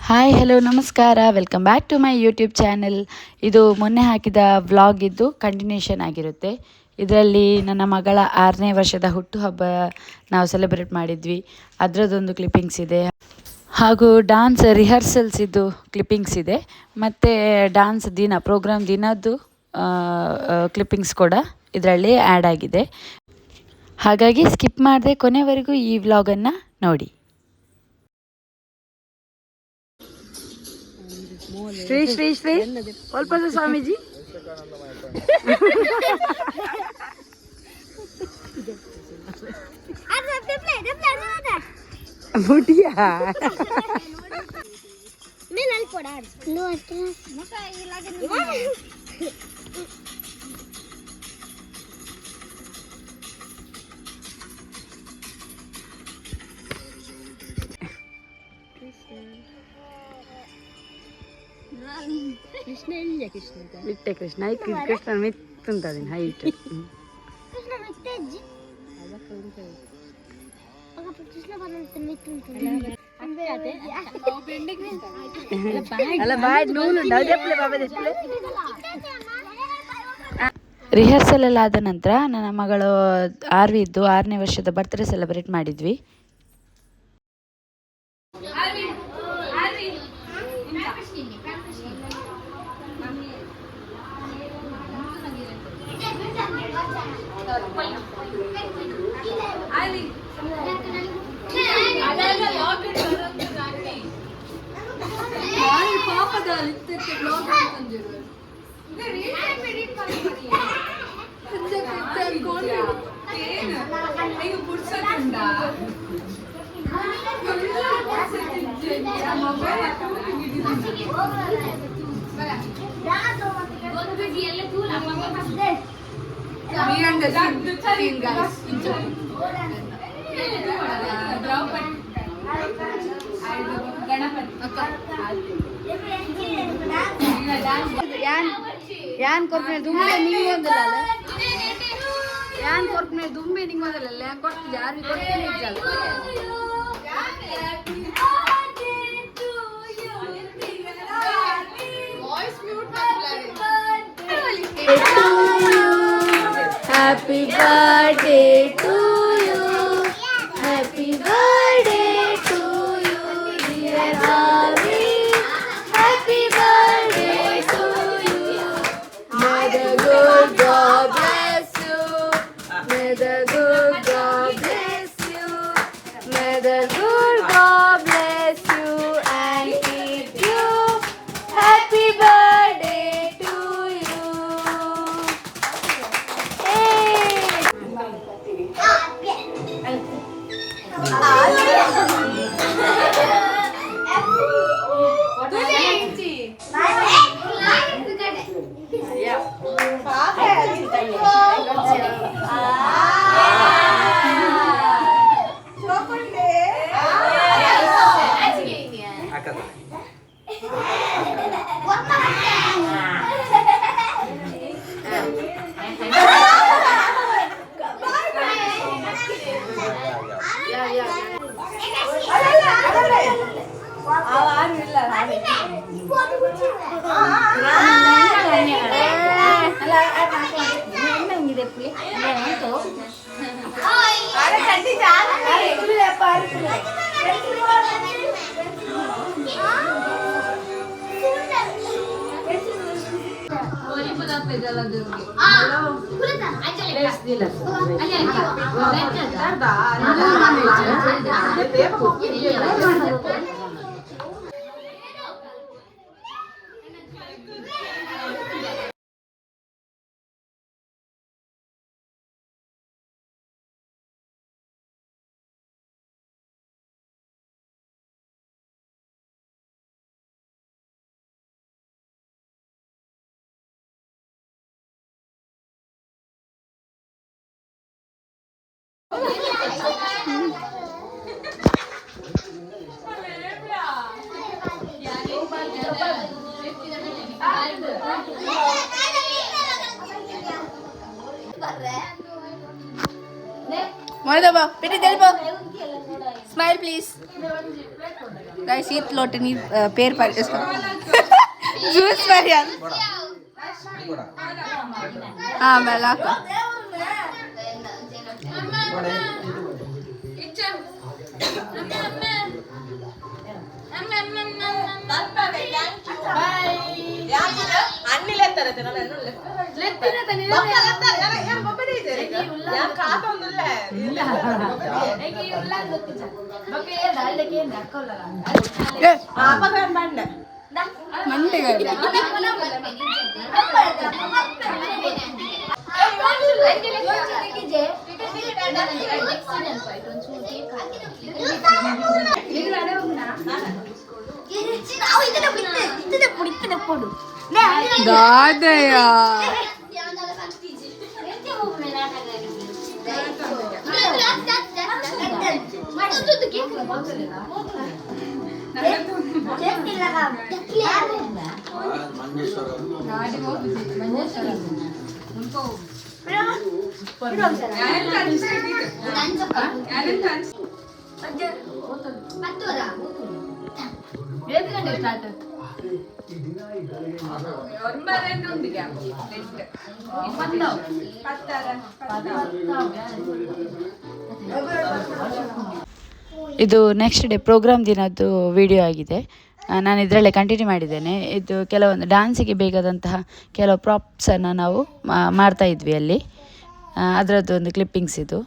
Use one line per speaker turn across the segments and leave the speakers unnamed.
Hi hello ನಮಸ್ಕಾರ, welcome back to my YouTube channel. ಇದು ಮೊನ್ನೆ ಹಾಕಿದ ವ್ಲಾಗ್ ಇದ್ದು ಕಂಟಿನ್ಯೂಷನ್ ಆಗಿರುತ್ತೆ. ಇದರಲ್ಲಿ ನನ್ನ ಮಗಳ 6ನೇ ವರ್ಷದ ಹುಟ್ಟುಹಬ್ಬ ನಾವು ಸೆಲೆಬ್ರೇಟ್ ಮಾಡಿದ್ವಿ. ಅದರದ್ದೊಂದು ಕ್ಲಿಪ್ಪಿಂಗ್ಸ್ ಇದೆ, ಹಾಗೂ ಡಾನ್ಸ್ ರಿಹರ್ಸಲ್ಸ್ ಇದ್ದು ಕ್ಲಿಪ್ಪಿಂಗ್ಸ್ ಇದೆ, ಮತ್ತು ಡಾನ್ಸ್ ಪ್ರೋಗ್ರಾಮ್ ದಿನದ್ದು ಕ್ಲಿಪ್ಪಿಂಗ್ಸ್ ಕೂಡ ಇದರಲ್ಲಿ ಆ್ಯಡ್ ಆಗಿದೆ. ಹಾಗಾಗಿ ಸ್ಕಿಪ್ ಮಾಡದೆ ಕೊನೆವರೆಗೂ ಈ ವ್ಲಾಗನ್ನು ನೋಡಿ.
ಶ್ರೀ ಶ್ರೀ ಶ್ರೀ ಒಲ್ಪದ ಸ್ವಾಮೀಜಿ ಕೃಷ್ಣ ಇಲ್ಲ ಕೃಷ್ಣ ಕೃಷ್ಣ ಕೃಷ್ಣ ಮಿತ್ತುಂಟದ ಹೈಟ್
ರಿಹರ್ಸಲ್ ಎಲ್ಲ ಆದ ನಂತರ ನನ್ನ ಮಗಳು ಆರ್ವಿದ್ದು 6ನೇ ವರ್ಷದ ಬರ್ತ್ಡೇ ಸೆಲೆಬ್ರೇಟ್ ಮಾಡಿದ್ವಿ.
ಯಾನ್ ಕೊರ್ಪನೆ ದುಂಬೆ ನಿಂಗೊಂದಲ್ಲ ಯಾನ್ ಕೊರ್ಪನೆ ದುಂಬೆ ನಿಂಗೊಂದಲ್ಲ ಯಾನ್ ಕೊಡ್ತಿದ್ದೆ ಯಾರು Happy birthday to you. Happy birthday to you, dear Avi. Happy birthday to you. May the good God bless you. May the good God bless you. May the good God bless you and keep you. Happy birthday to you. Smile please. Guys इत लोटे नी पेर पर juice परिया हां मेला को दादया
ಇದು next day program ದಿನದ್ದು video ಆಗಿದೆ. ನಾನು ಇದರಲ್ಲೇ ಕಂಟಿನ್ಯೂ ಮಾಡಿದ್ದೇನೆ. ಇದು ಕೆಲವೊಂದು ಡ್ಯಾನ್ಸಿಗೆ ಬೇಕಾದಂತಹ ಕೆಲವು ಪ್ರಾಪ್ಸನ್ನು ನಾವು ಮಾಡ್ತಾ ಇದ್ವಿ ಅಲ್ಲಿ. ಅದರದ್ದು ಒಂದು ಕ್ಲಿಪ್ಪಿಂಗ್ಸ್ ಇದು.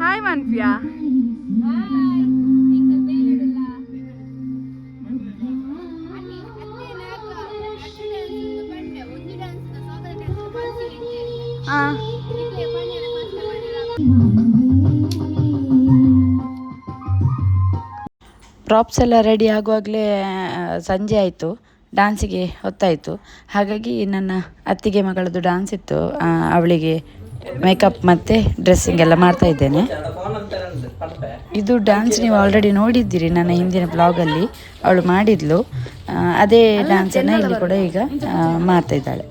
ಹಾಯ್ ಮನ್ಪ್ಯಾ.
ಪ್ರಾಪ್ಸ್ ಎಲ್ಲ ರೆಡಿ ಆಗುವಾಗಲೇ ಸಂಜೆ ಆಯಿತು, ಡ್ಯಾನ್ಸಿಗೆ ಹೊತ್ತಾಯಿತು. ಹಾಗಾಗಿ ನನ್ನ ಅತ್ತಿಗೆ ಮಗಳದ್ದು ಡ್ಯಾನ್ಸ್ ಇತ್ತು, ಅವಳಿಗೆ ಮೇಕಪ್ ಮತ್ತು ಡ್ರೆಸ್ಸಿಂಗ್ ಎಲ್ಲ ಮಾಡ್ತಾ ಇದ್ದೇನೆ. ಇದು ಡ್ಯಾನ್ಸ್ ನೀವು ಆಲ್ರೆಡಿ ನೋಡಿದ್ದೀರಿ ನನ್ನ ಹಿಂದಿನ ಬ್ಲಾಗಲ್ಲಿ, ಅವಳು ಮಾಡಿದ್ಲು. ಅದೇ ಡ್ಯಾನ್ಸನ್ನು ಇಲ್ಲಿ ಕೂಡ ಈಗ ಮಾಡ್ತಾ ಇದ್ದಾಳೆ.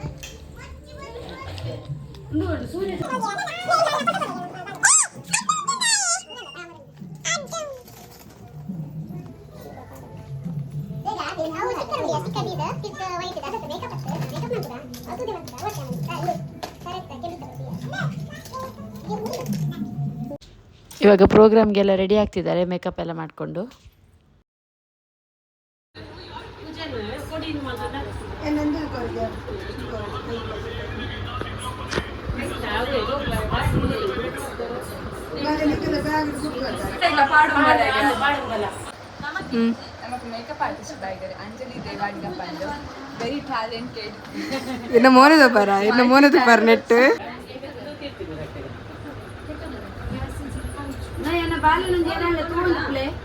ಇವಾಗ ಪ್ರೋಗ್ರಾಮ್ಗೆಲ್ಲ ರೆಡಿ ಆಗ್ತಿದ್ದಾರೆ ಮೇಕಪ್ ಎಲ್ಲ ಮಾಡಿಕೊಂಡು.
ಮೇಕಪ್ ಆರ್ಟಿಸ್ಟ್ ಆಗಿದ್ದಾರೆ ಅಂಜಲಿ ದೇವಾಡಿಗ ಬಂದು ವೆರಿ ಟ್ಯಾಲೆಂಟೆಡ್. ಇನ್ನು ಮೋನದ ಬರ ನೆಟ್ ಕ್ಲಿಪ್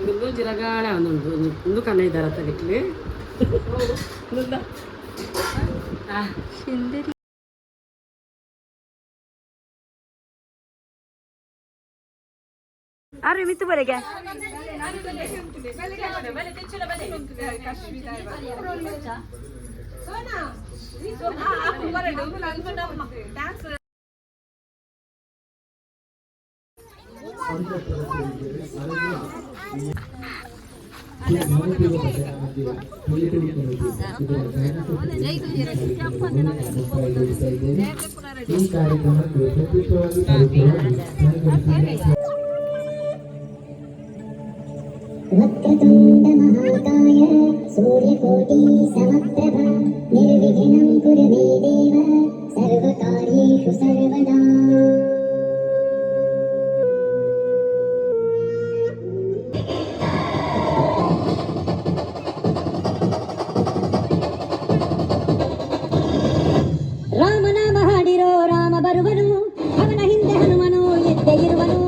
ಇದು ಜಿರಗಾಳ ಒಂದು ಕನ್ನ ಇದ್ದಾರ ತಗಟ್ಲಿ
ಅರೆ ಮಿತ್ತು ಬರೆಗೆ
वक्रतुण्ड महाकाय सूर्यकोटि समप्रभा निर्विघ्नं कुरु मे देव सर्वकार्येषु सर्वदा. ರಾಮನಾಮ ಹಾಡಿರೋ ರಾಮ ಬರುವನು, ಅವನ ಹಿಂದೆ ಹನುಮನು ಎದ್ದೆ ಇರುವನು.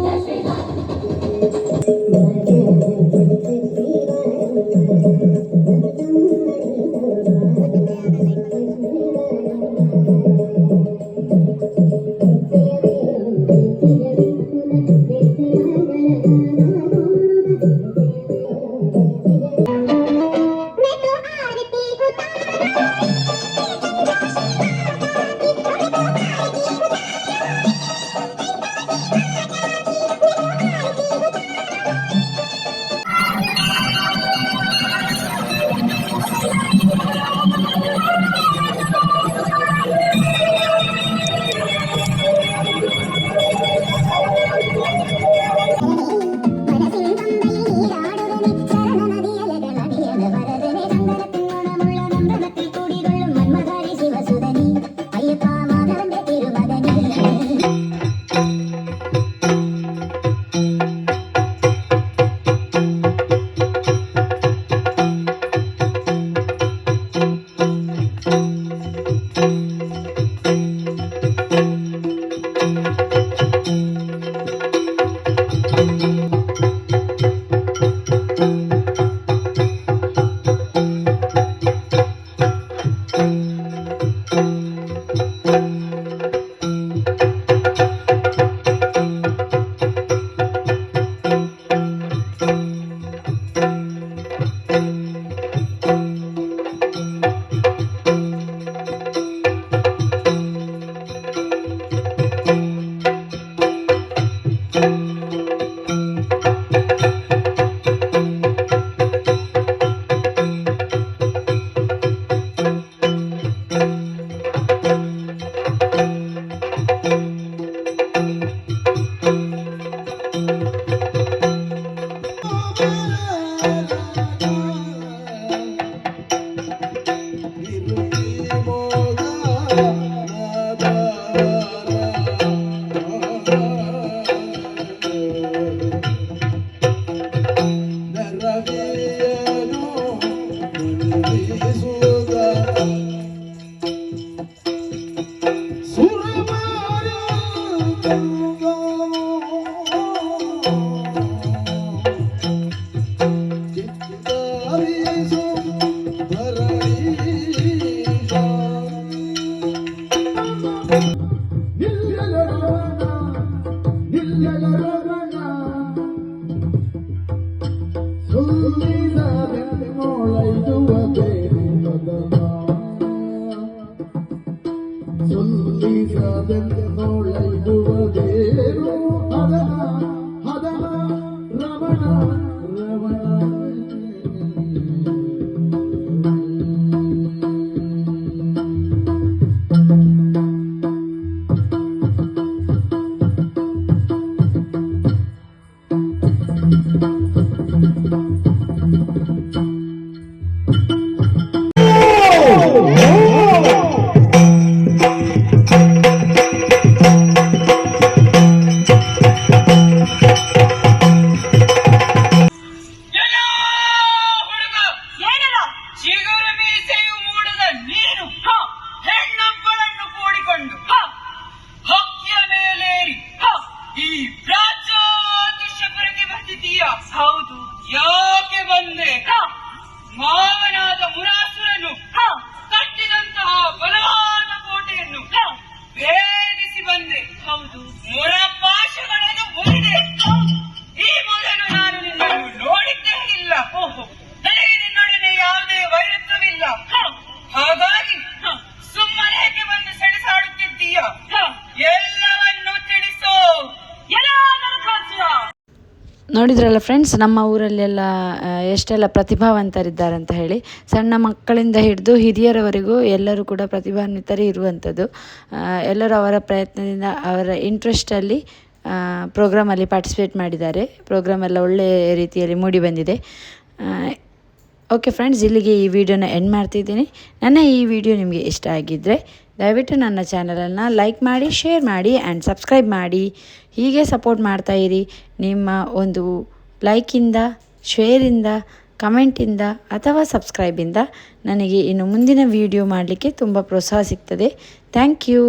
ಹೌದು, ಯಾಕೆ ಬಂದೆ? ಮಾವನಾದ ಮುರಾಸುರನು ಕಟ್ಟಿದಂತಹ ಬಲವಾದ ಕೋಟೆಯನ್ನು ಭೇದಿಸಿ ಬಂದೆ. ಹೌದು, ಮುರಪಾಶಗಳನ್ನು ಮುರಿದೆ. ಈ ಮೊದಲು ನಾನು ನಿನ್ನನ್ನು ನೋಡಿದ್ದೇ ಇಲ್ಲ. ನನಗೆ ನಿನ್ನೊಡನೆ ಯಾವುದೇ ವೈರತ್ವವಿಲ್ಲ. ಹಾಗಾಗಿ ಸುಮ್ಮನೇಕೆ ಬಂದು ಸೆಣಸಾಡುತ್ತಿದ್ದೀಯ? ಎಲ್ಲವನ್ನು ತಿಳಿಸೋ.
ನೋಡಿದ್ರಲ್ಲ ಫ್ರೆಂಡ್ಸ್, ನಮ್ಮ ಊರಲ್ಲೆಲ್ಲ ಎಷ್ಟೆಲ್ಲ ಪ್ರತಿಭಾವಂತರಿದ್ದಾರೆ ಅಂತ ಹೇಳಿ. ಸಣ್ಣ ಮಕ್ಕಳಿಂದ ಹಿಡಿದು ಹಿರಿಯರವರೆಗೂ ಎಲ್ಲರೂ ಕೂಡ ಪ್ರತಿಭಾನ್ವಿತರೇ ಇರುವಂಥದ್ದು. ಎಲ್ಲರೂ ಅವರ ಪ್ರಯತ್ನದಿಂದ ಅವರ ಇಂಟ್ರೆಸ್ಟಲ್ಲಿ ಪ್ರೋಗ್ರಾಮಲ್ಲಿ ಪಾರ್ಟಿಸಿಪೇಟ್ ಮಾಡಿದ್ದಾರೆ. ಪ್ರೋಗ್ರಾಮ್ ಎಲ್ಲ ಒಳ್ಳೆಯ ರೀತಿಯಲ್ಲಿ ಮೂಡಿ ಬಂದಿದೆ. ಓಕೆ ಫ್ರೆಂಡ್ಸ್, ಇಲ್ಲಿಗೆ ಈ ವಿಡಿಯೋನ ಎಂಡ್ ಮಾಡ್ತಿದ್ದೀನಿ. ನನ್ನ ಈ ವಿಡಿಯೋ ನಿಮಗೆ ಇಷ್ಟ ಆಗಿದ್ದರೆ ದಯವಿಟ್ಟು ನನ್ನ ಚಾನಲನ್ನು ಲೈಕ್ ಮಾಡಿ, ಶೇರ್ ಮಾಡಿ ಆ್ಯಂಡ್ ಸಬ್ಸ್ಕ್ರೈಬ್ ಮಾಡಿ. ಹೀಗೆ ಸಪೋರ್ಟ್ ಮಾಡ್ತಾಯಿರಿ. ನಿಮ್ಮ ಒಂದು ಲೈಕಿಂದ, ಶೇರಿಂದ, ಕಮೆಂಟಿಂದ ಅಥವಾ ಸಬ್ಸ್ಕ್ರೈಬಿಂದ ನನಗೆ ಇನ್ನು ಮುಂದಿನ ವಿಡಿಯೋ ಮಾಡಲಿಕ್ಕೆ ತುಂಬ ಪ್ರೋತ್ಸಾಹ ಸಿಗ್ತದೆ. Thank you.